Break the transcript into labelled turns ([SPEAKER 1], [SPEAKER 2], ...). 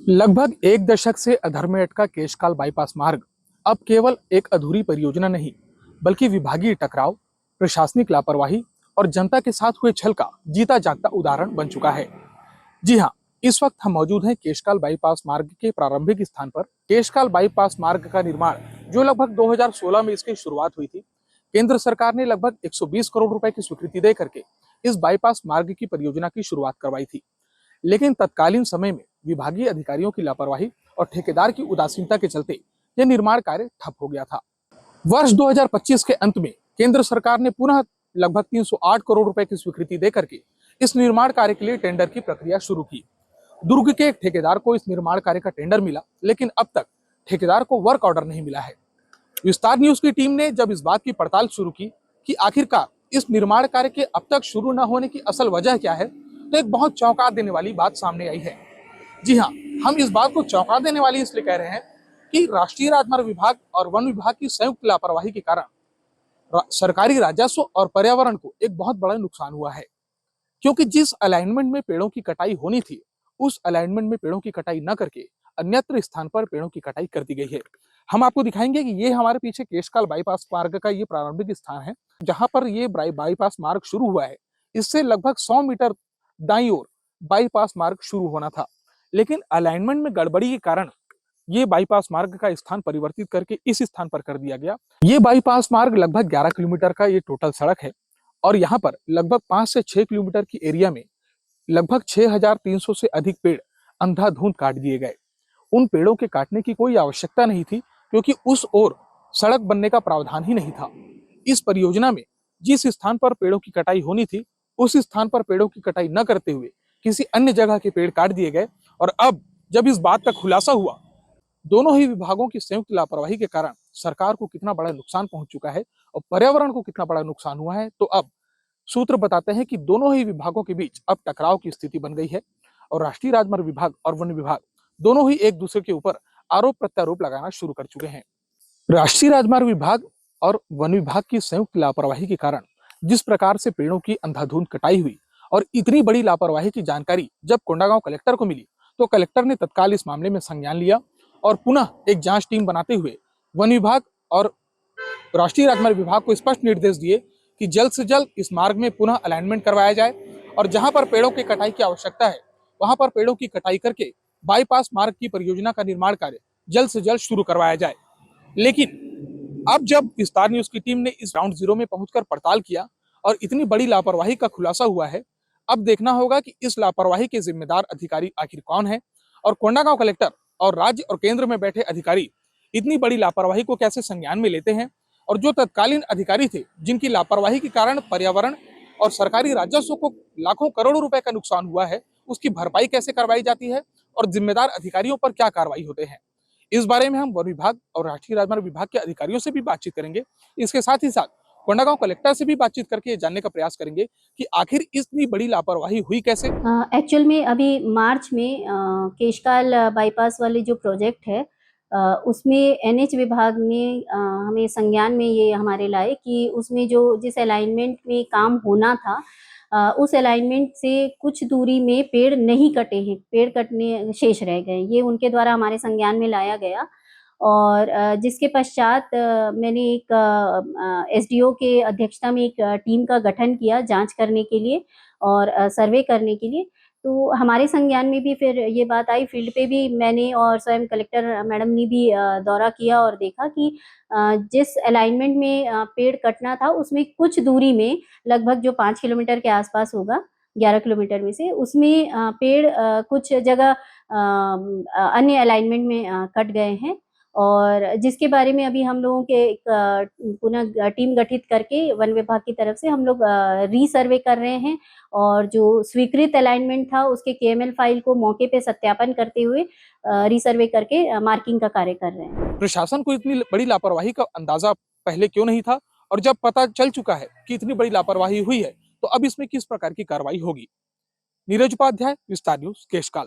[SPEAKER 1] लगभग एक दशक से अधर में अटका केशकाल बाईपास मार्ग अब केवल एक अधूरी परियोजना नहीं, बल्कि विभागीय टकराव, प्रशासनिक लापरवाही और जनता के साथ हुए छल का जीता जागता उदाहरण बन चुका है। जी हाँ, इस वक्त हम मौजूद हैं केशकाल बाईपास मार्ग के प्रारंभिक स्थान पर। केशकाल बाईपास मार्ग का निर्माण जो लगभग 2016 में इसकी शुरुआत हुई थी, केंद्र सरकार ने लगभग 120 करोड़ रुपए की स्वीकृति दे करके इस बाईपास मार्ग की परियोजना की शुरुआत करवाई थी। लेकिन तत्कालीन समय में विभागीय अधिकारियों की लापरवाही और ठेकेदार की उदासीनता के चलते यह निर्माण कार्य ठप हो गया था। वर्ष 2025 के अंत में केंद्र सरकार ने पुनः लगभग 308 करोड़ रुपए की स्वीकृति देकर के इस निर्माण कार्य के लिए टेंडर की प्रक्रिया शुरू की। दुर्ग के एक ठेकेदार को इस निर्माण कार्य का टेंडर मिला, लेकिन अब तक ठेकेदार को वर्क ऑर्डर नहीं मिला है। विस्तार न्यूज की टीम ने जब इस बात की पड़ताल शुरू की कि आखिरकार इस निर्माण कार्य के अब तक शुरू न होने की असल वजह क्या है, तो एक बहुत चौंका देने वाली बात सामने आई है। जी हाँ, हम इस बात को चौंका देने वाली इसलिए कह रहे हैं कि राष्ट्रीय राजमार्ग विभाग और वन विभाग की संयुक्त लापरवाही के कारण सरकारी राजस्व और पर्यावरण को एक बहुत बड़ा नुकसान हुआ है। क्योंकि जिस अलाइनमेंट में पेड़ों की कटाई होनी थी, उस अलाइनमेंट में पेड़ों की कटाई न करके अन्यत्र स्थान पर पेड़ों की कटाई कर दी गई है। हम आपको दिखाएंगे कि ये हमारे पीछे केशकाल बाईपास मार्ग का ये प्रारंभिक स्थान है, जहां पर ये बाईपास मार्ग शुरू हुआ है। इससे लगभग 100 मीटर दाईं ओर बाईपास मार्ग शुरू होना था, लेकिन अलाइनमेंट में गड़बड़ी के कारण ये बाईपास मार्ग का स्थान परिवर्तित करके इस स्थान पर कर दिया गया। ये बाईपास मार्ग लगभग 11 किलोमीटर का ये टोटल सड़क है और यहाँ पर लगभग 5 से 6 किलोमीटर की एरिया में लगभग 6300 से अधिक पेड़ अंधाधुंध काट दिए गए। उन पेड़ों के काटने की कोई आवश्यकता नहीं थी, क्योंकि उस ओर सड़क बनने का प्रावधान ही नहीं था। इस परियोजना में जिस स्थान पर पेड़ों की कटाई होनी थी, उस स्थान पर पेड़ों की कटाई न करते हुए किसी अन्य जगह के पेड़ काट दिए गए। और अब जब इस बात का खुलासा हुआ, दोनों ही विभागों की संयुक्त लापरवाही के कारण सरकार को कितना बड़ा नुकसान पहुंच चुका है और पर्यावरण को कितना बड़ा नुकसान हुआ है, तो अब सूत्र बताते हैं कि दोनों ही विभागों के बीच अब टकराव की स्थिति बन गई है और राष्ट्रीय राजमार्ग विभाग और वन विभाग दोनों ही एक दूसरे के ऊपर आरोप प्रत्यारोप लगाना शुरू कर चुके हैं। राष्ट्रीय राजमार्ग विभाग और वन विभाग की संयुक्त लापरवाही के कारण जिस प्रकार से पेड़ों की अंधाधुंध कटाई हुई और इतनी बड़ी लापरवाही की जानकारी जब कोंडागांव कलेक्टर को मिली, तो कलेक्टर ने तत्काल इस मामले में संज्ञान लिया और पुनः एक जांच टीम बनाते हुए वन विभाग और राष्ट्रीय राजमार्ग विभाग को स्पष्ट निर्देश दिए कि जल्द से जल्द इस मार्ग में पुनः अलाइनमेंट करवाया जाए और जहां पर पेड़ों की कटाई की आवश्यकता है, वहां पर पेड़ों की कटाई करके बाईपास मार्ग की परियोजना का निर्माण कार्य जल्द से जल्द शुरू करवाया जाए। लेकिन अब जब विस्तार न्यूज की टीम ने इस ग्राउंड जीरो में पहुंचकर पड़ताल किया और इतनी बड़ी लापरवाही का खुलासा हुआ है, अब देखना होगा कि इस लापरवाही के जिम्मेदार अधिकारी आखिर कौन है और कोंडागांव कलेक्टर और राज्य और केंद्र में बैठे अधिकारी इतनी बड़ी लापरवाही को कैसे संज्ञान में लेते हैं, और जो तत्कालीन अधिकारी थे जिनकी लापरवाही के कारण पर्यावरण और सरकारी राजस्व को लाखों करोड़ों रुपए का नुकसान हुआ है, उसकी भरपाई कैसे करवाई जाती है और जिम्मेदार अधिकारियों पर क्या कार्रवाई होते हैं। इस बारे में हम वन विभाग और राष्ट्रीय राजमार्ग विभाग के अधिकारियों से भी बातचीत करेंगे। इसके साथ ही साथ कोंडागांव कलेक्टर से भी बातचीत करके जानने का प्रयास करेंगे कि आखिर इतनी बड़ी लापरवाही हुई कैसे।
[SPEAKER 2] एक्चुअल में अभी मार्च में केशकाल बाईपास वाले जो प्रोजेक्ट है, उसमें एनएच विभाग ने हमें संज्ञान में ये हमारे लाए कि उसमें जो जिस अलाइनमेंट में काम होना था, उस अलाइनमेंट से कुछ दूरी में पेड़ नहीं कटे हैं, पेड़ कटने शेष रह गए। ये उनके द्वारा हमारे संज्ञान में लाया गया और जिसके पश्चात मैंने एक एसडीओ के अध्यक्षता में एक टीम का गठन किया जांच करने के लिए और सर्वे करने के लिए। तो हमारे संज्ञान में भी फिर ये बात आई, फील्ड पे भी मैंने और स्वयं कलेक्टर मैडम ने भी दौरा किया और देखा कि जिस अलाइनमेंट में पेड़ कटना था, उसमें कुछ दूरी में लगभग जो 5 किलोमीटर के आसपास होगा, 11 किलोमीटर में से, उसमें पेड़ कुछ जगह अन्य अलाइनमेंट में कट गए हैं और जिसके बारे में अभी हम लोगों के एक पुनः टीम गठित करके वन विभाग की तरफ से हम लोग रीसर्वे कर रहे हैं और जो स्वीकृत अलाइनमेंट था उसके केएमएल फाइल को मौके पे सत्यापन करते हुए रीसर्वे करके मार्किंग का कार्य कर रहे हैं।
[SPEAKER 1] प्रशासन को इतनी बड़ी लापरवाही का अंदाजा पहले क्यों नहीं था, और जब पता चल चुका है कि इतनी बड़ी लापरवाही हुई है, तो अब इसमें किस प्रकार की कार्रवाई होगी। नीरज उपाध्याय, विस्तार न्यूज, केशकाल।